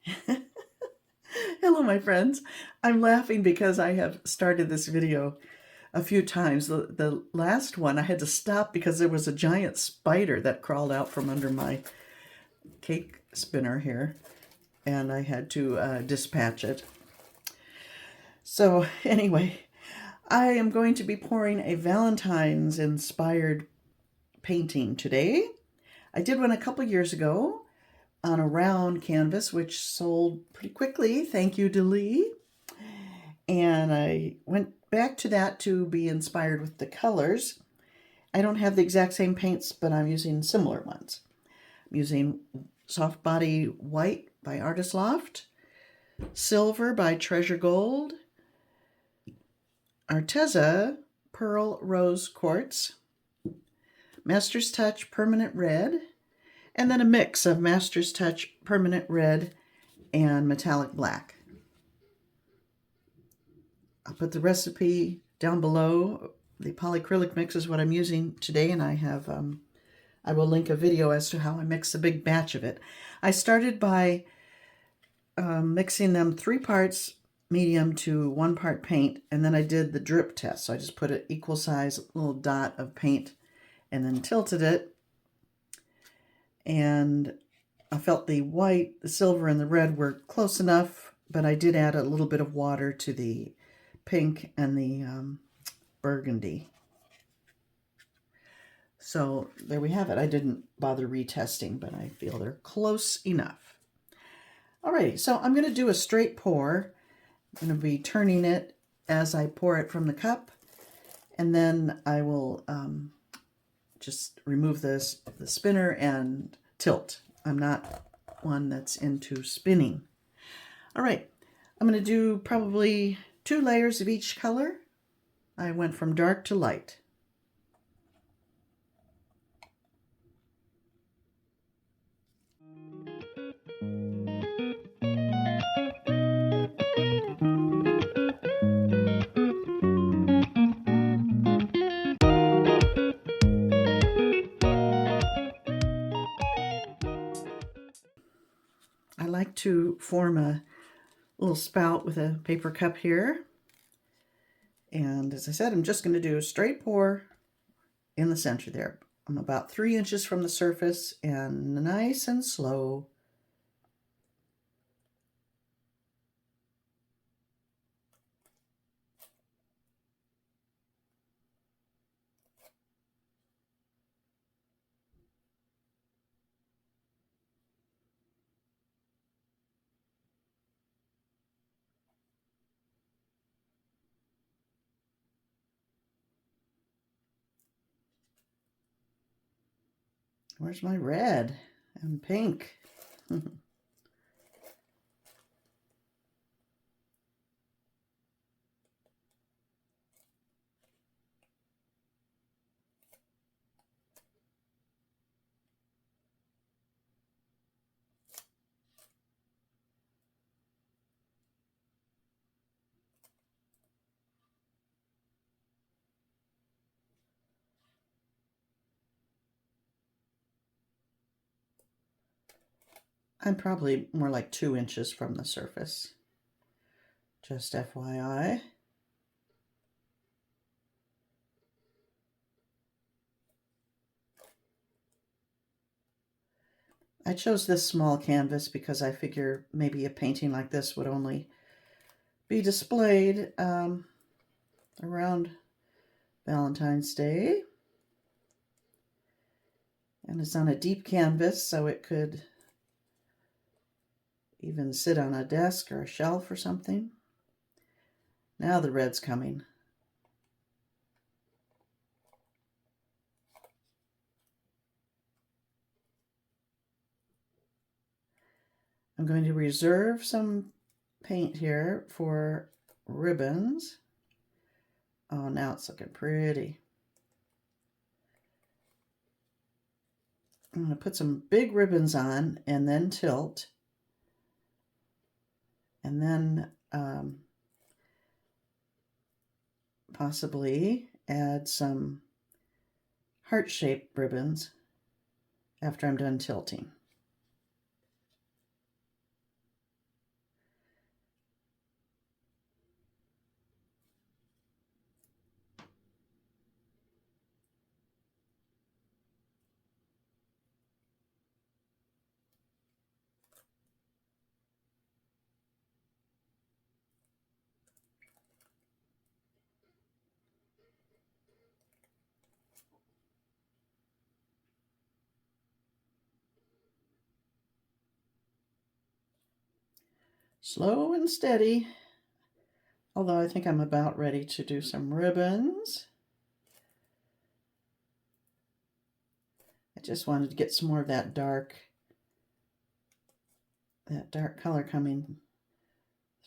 Hello, my friends. I'm laughing because I have started this video a few times. The last one I had to stop because there was a giant spider that crawled out from under my cake spinner here, and I had to dispatch it. So anyway, I am going to be pouring a Valentine's inspired painting today. I did one a couple years ago on a round canvas, which sold pretty quickly. Thank you, Delee. And I went back to that to be inspired with the colors. I don't have the exact same paints, but I'm using similar ones. I'm using Soft Body White by Artist Loft, Silver by Treasure Gold, Arteza Pearl Rose Quartz, Master's Touch Permanent Red, and then a mix of Master's Touch Permanent Red and Metallic Black. I'll put the recipe down below. The polyacrylic mix is what I'm using today, and I will link a video as to how I mix a big batch of it. I started by mixing them 3 parts medium to 1 part paint, and then I did the drip test. So I just put an equal size little dot of paint and then tilted it, and I felt the white, the silver, and the red were close enough, but I did add a little bit of water to the pink and the burgundy. So there we have it. I didn't bother retesting, but I feel they're close enough. Alrighty, so I'm going to do a straight pour. I'm going to be turning it as I pour it from the cup, and then I will just remove the spinner and tilt. I'm not one that's into spinning. All right, I'm going to do probably 2 layers of each color. I went from dark to light. I like to form a little spout with a paper cup here. And as I said, I'm just going to do a straight pour in the center there. I'm about 3 inches from the surface and nice and slow. Where's my red and pink? I'm probably more like 2 inches from the surface. Just FYI. I chose this small canvas because I figure maybe a painting like this would only be displayed around Valentine's Day. And it's on a deep canvas, so it could even sit on a desk or a shelf or something. Now the red's coming. I'm going to reserve some paint here for ribbons. Oh, now it's looking pretty. I'm going to put some big ribbons on and then tilt. And then possibly add some heart-shaped ribbons after I'm done tilting. Slow and steady. Although I think I'm about ready to do some ribbons. I just wanted to get some more of that dark color coming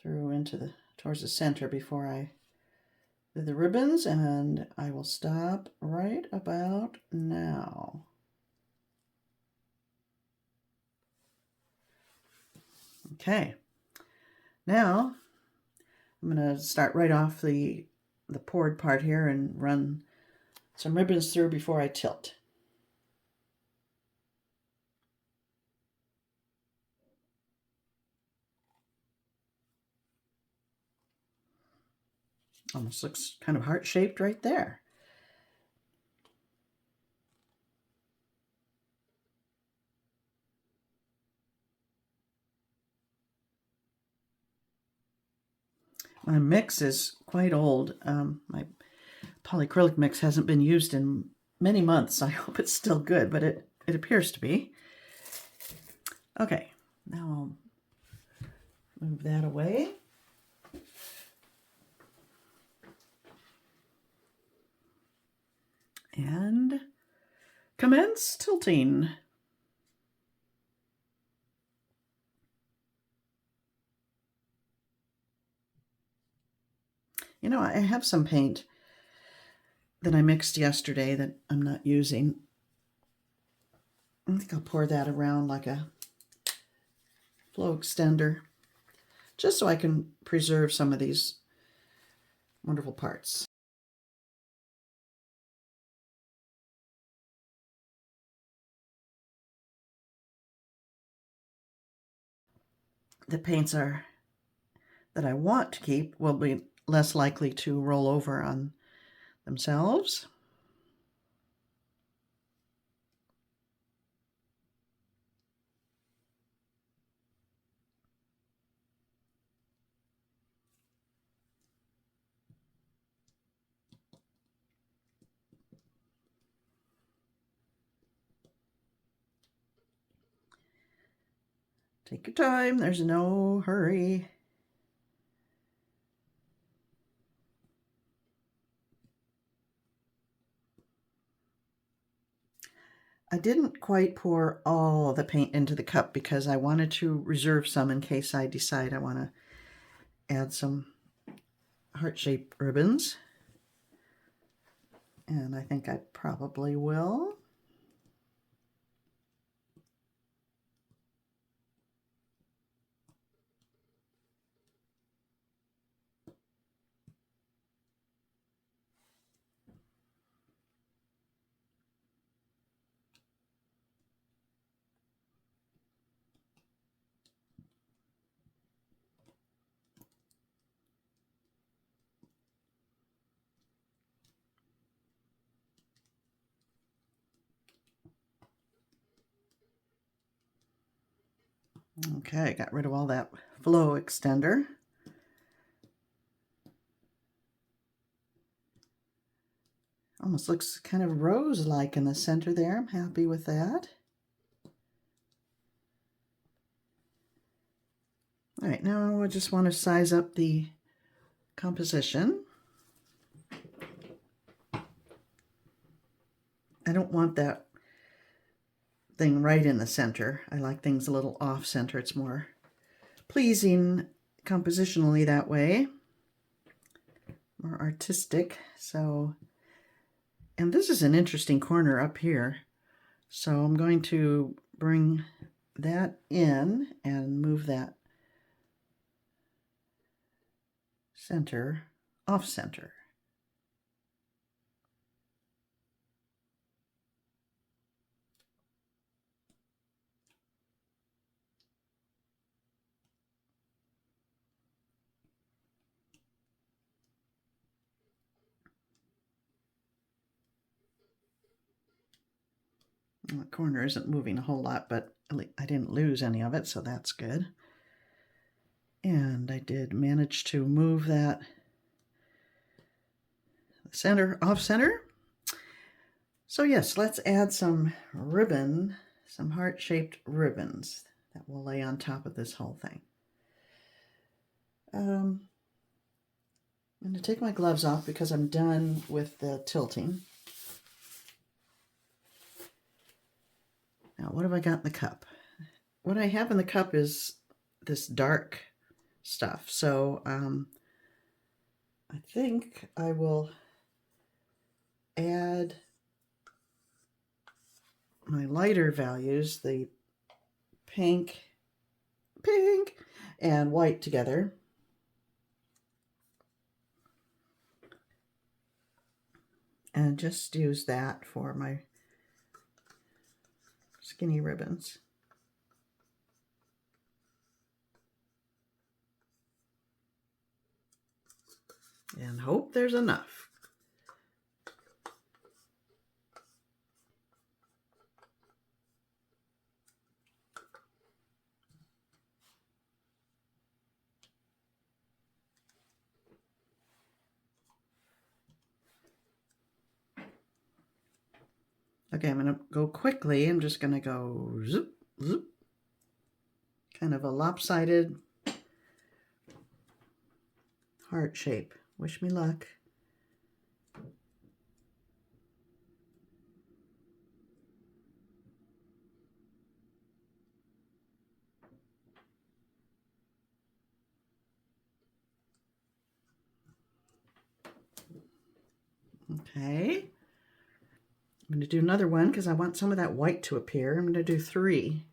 through into towards the center before I do the ribbons, and I will stop right about now. Okay, now I'm going to start right off the poured part here and run some ribbons through before I tilt. Almost looks kind of heart-shaped right there. My mix is quite old. My polyacrylic mix hasn't been used in many months. I hope it's still good, but it appears to be. Okay, now I'll move that away. And commence tilting. You know, I have some paint that I mixed yesterday that I'm not using. I think I'll pour that around like a flow extender, just so I can preserve some of these wonderful parts. The paints that I want to keep will be less likely to roll over on themselves. Take your time, there's no hurry. I didn't quite pour all of the paint into the cup because I wanted to reserve some in case I decide I want to add some heart-shaped ribbons. And I think I probably will. Okay, got rid of all that flow extender. Almost looks kind of rose-like in the center there. I'm happy with that. All right, now I just want to size up the composition. I don't want that thing right in the center. I like things a little off center. It's more pleasing compositionally that way, more artistic. So, and this is an interesting corner up here. So I'm going to bring that in and move that center off center. The corner isn't moving a whole lot, but I didn't lose any of it, so that's good. And I did manage to move that center off center. So yes, let's add some ribbon, some heart-shaped ribbons that we'll lay on top of this whole thing. I'm going to take my gloves off because I'm done with the tilting. Now, what have I got in the cup? What I have in the cup is this dark stuff. So I think I will add my lighter values, the pink, and white together. And just use that for my skinny ribbons. And hope there's enough. Okay, I'm going to go quickly. I'm just going to go zoop, zoop. Kind of a lopsided heart shape. Wish me luck. Okay. I'm going to do another one because I want some of that white to appear. I'm going to do 3.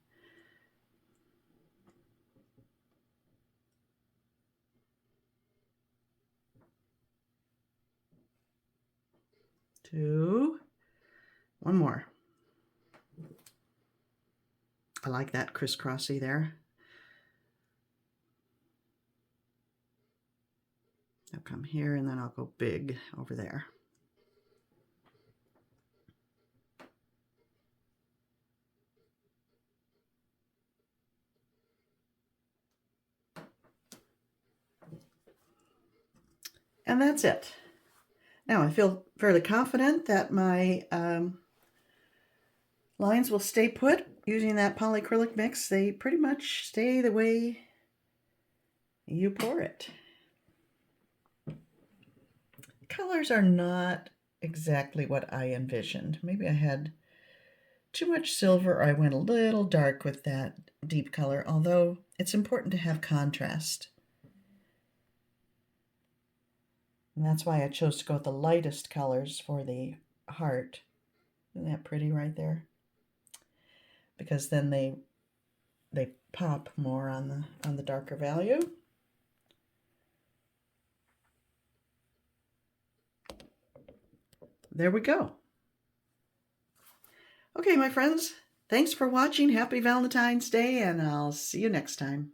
Two. One more. I like that crisscrossy there. I'll come here and then I'll go big over there. And that's it. Now I feel fairly confident that my lines will stay put using that polyacrylic mix. They pretty much stay the way you pour it. Colors are not exactly what I envisioned. Maybe I had too much silver, or I went a little dark with that deep color, although it's important to have contrast. And that's why I chose to go with the lightest colors for the heart. Isn't that pretty right there? Because then they pop more on the darker value. There we go. Okay, my friends, thanks for watching. Happy Valentine's Day, and I'll see you next time.